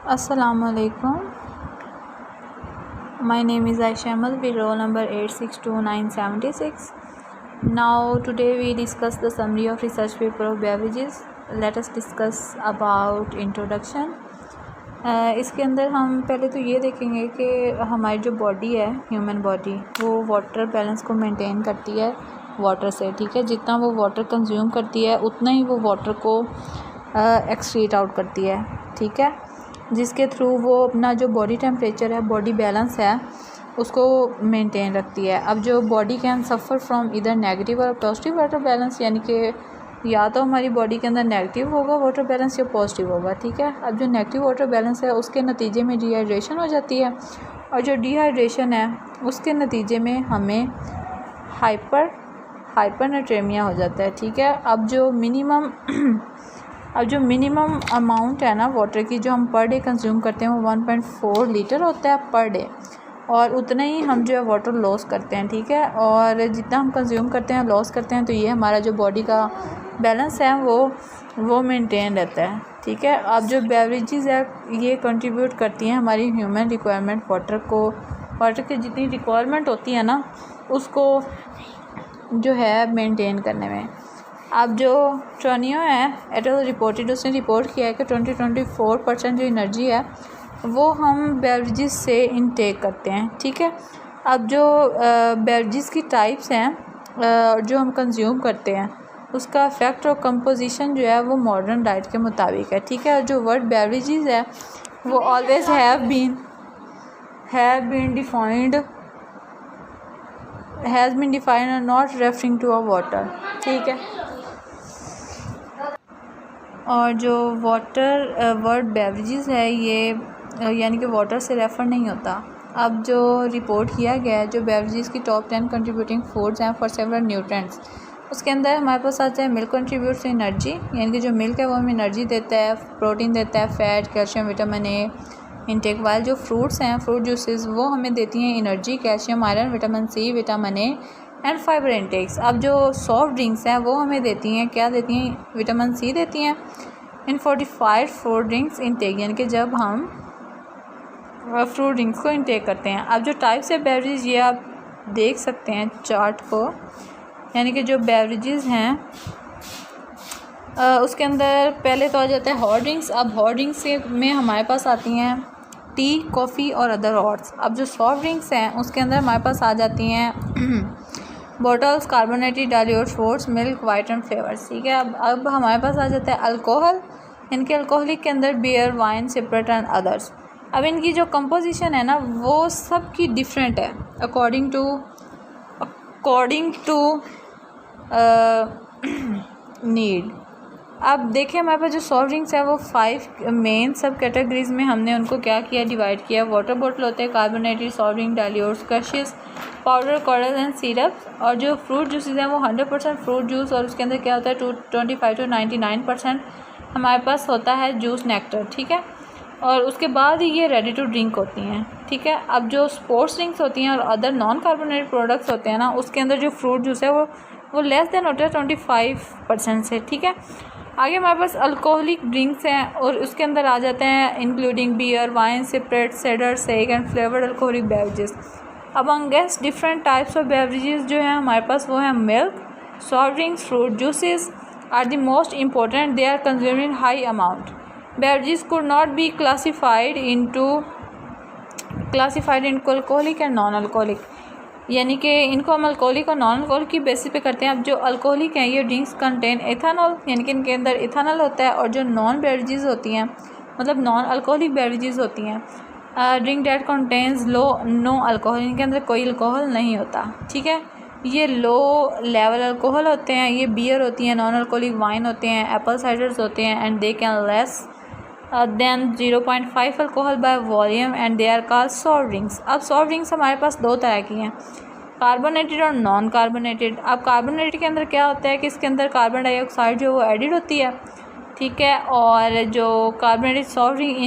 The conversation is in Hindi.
Assalamualaikum. My name is Aisha Ahmed with roll number 862976. Now today we discuss the summary of research paper of beverages. Let us discuss about introduction. इसके अंदर हम पहले तो ये देखेंगे कि हमारी जो बॉडी है, ह्यूमन बॉडी, वो वाटर बैलेंस को मेंटेन करती है वाटर से, ठीक है। जितना वो वाटर कंज्यूम करती है उतना ही वो वाटर को एक्सक्रीट आउट करती है, ठीक है, जिसके थ्रू वो अपना जो बॉडी टेम्परेचर है, बॉडी बैलेंस है, उसको मेंटेन रखती है। अब जो बॉडी कैन सफ़र फ्रॉम इधर नेगेटिव और पॉजिटिव वाटर बैलेंस, यानी कि या तो हमारी बॉडी के अंदर नेगेटिव होगा वाटर बैलेंस या पॉजिटिव होगा, ठीक है। अब जो नेगेटिव वाटर बैलेंस है उसके नतीजे में डिहाइड्रेशन हो जाती है, और जो डिहाइड्रेशन है उसके नतीजे में हमें हाइपरनेट्रेमिया हो जाता है, ठीक है। अब जो मिनिमम अमाउंट है ना वाटर की, जो हम पर डे कंज्यूम करते हैं, वो 1.4 लीटर होता है पर डे, और उतना ही हम जो है वाटर लॉस करते हैं, ठीक है। और जितना हम कंज्यूम करते हैं लॉस करते हैं, तो ये हमारा जो बॉडी का बैलेंस है वो मेंटेन रहता है, ठीक है। अब जो बेवरेजेस है ये कंट्रीब्यूट करती हैं हमारी ह्यूमन रिक्वायरमेंट वाटर की जितनी रिक्वायरमेंट होती है ना, उसको जो है मेंटेन करने में। अब जो ट्रोनियो है इट वाज रिपोर्टेड, उसने रिपोर्ट किया है कि 24% जो एनर्जी है वो हम बेवरेजेस से इनटेक करते हैं, ठीक है। अब जो बेवरेजेस की टाइप्स हैं जो हम कंज्यूम करते हैं, उसका इफ़ेक्ट और कंपोजिशन जो है वो मॉडर्न डाइट के मुताबिक है, ठीक है। और जो वर्ड बेवरेजेस है वो ऑलवेज हैव बीन डिफाइंड और not referring to a water, ठीक है। और जो वाटर वर्ड बेवरेजेस है ये यानी कि वाटर से रेफ़र नहीं होता। अब जो रिपोर्ट किया गया है जो बेवरेजेस की टॉप 10 कंट्रीब्यूटिंग फूड्स हैं फॉर सेवरल न्यूट्रिएंट्स, उसके अंदर हमारे पास आता है मिल्क कंट्रीब्यूट्स एनर्जी, यानी कि जो मिल्क है वो हमें एनर्जी देता है, प्रोटीन देता है, fat, calcium, vitamin A intake. While जो फ्रूट्स हैं, फ्रूट जूसेस, वो हमें देती हैं energy, calcium, iron, vitamin C, vitamin A and fibre intakes. अब जो सॉफ्ट ड्रिंक्स हैं वो हमें देती हैं, क्या देती हैं, विटामिन सी देती हैं इन फोर्टिफाइड फ्रूट ड्रिंक्स इंटेक, यानी कि जब हम फ्रूट ड्रिंक्स को इंटेक करते हैं। अब जो टाइप्स है बेवरेज ये आप देख सकते हैं चार्ट को, यानी कि जो बेवरेजेस हैं उसके अंदर पहले तो आ जाता है हॉट ड्रिंक्स। अब हॉट ड्रिंक्स में हमारे पास आती हैं टी, कॉफ़ी और अदर हॉट्स। अब जो सॉफ्ट ड्रिंक्स हैं उसके अंदर हमारे पास आ जाती हैं bottles, carbonated, dilute fruits, milk, white and flavours, ठीक है। अब हमारे पास आ जाता है अल्कोहल, इनके अल्कोहलिक के अंदर beer, wine, spirit and others. अब इनकी जो कंपोजिशन है ना वो सब की डिफरेंट है अकॉर्डिंग टू नीड। अब देखिए हमारे पास जो सॉफ्ट ड्रिंक्स है वो 5 मेन सब कैटेगरीज में हमने उनको क्या किया, डिवाइड किया। वाटर बॉटल होते हैं, carbonated, soft drink, dilutes, crushes, powder, cordial and syrup. और जो फ्रूट जूसेस हैं वो 100% फ्रूट जूस, और उसके अंदर क्या होता है 25 to 99% हमारे पास होता है जूस नेक्टर, ठीक है। और उसके बाद ही ये रेडी टू ड्रिंक होती हैं, ठीक है। अब जो स्पोर्ट्स ड्रिंक्स होती हैं और अदर नॉन कार्बोनेटेड प्रोडक्ट्स होते हैं ना, उसके अंदर जो फ्रूट जूस है वो लेस देन होता है 25% से, ठीक है। आगे हमारे पास अल्कोहलिक ड्रिंक्स हैं और उसके अंदर आ जाते हैं including beer, wine, spirit, cider, shake and flavoured alcoholic beverages. अब amongst different types of beverages जो है हमारे पास वो है milk, soft drinks, fruit juices are the most important, they are consumed in high amount. Beverages could not be classified into alcoholic and non alcoholic, यानी कि इनको हम अल्कोहलिक और नॉन अल्कोहलिक की बेसिस पे करते हैं। अब जो अल्कोहलिक हैं ये ड्रिंक्स कंटेन इथेनॉल, यानी कि इनके अंदर इथेनॉल होता है। और जो नॉन बेवरेजेस होती हैं, मतलब नॉन अल्कोहलिक बेवरेजेस होती हैं, drink that contains no alcohol, इनके अंदर कोई अल्कोहल नहीं होता, ठीक है। ये लो लेवल अल्कोहल होते हैं, ये बियर होती हैं, नॉन अल्कोहलिक वाइन होते हैं, एप्पल साइडर्स होते हैं, and they can less than 0.5 alcohol by volume and they are called soft drinks. अब सॉफ्ट ड्रिंक्स हमारे पास दो तरह की हैं, कार्बोनेटेड और नॉन कार्बोनेटेड। अब कार्बोनेटेड के अंदर क्या होता है कि इसके अंदर कार्बन डाइऑक्साइड जो वो एडिड होती है, ठीक है। और जो कार्बोनेटेड सॉफ्ट ड्रिंक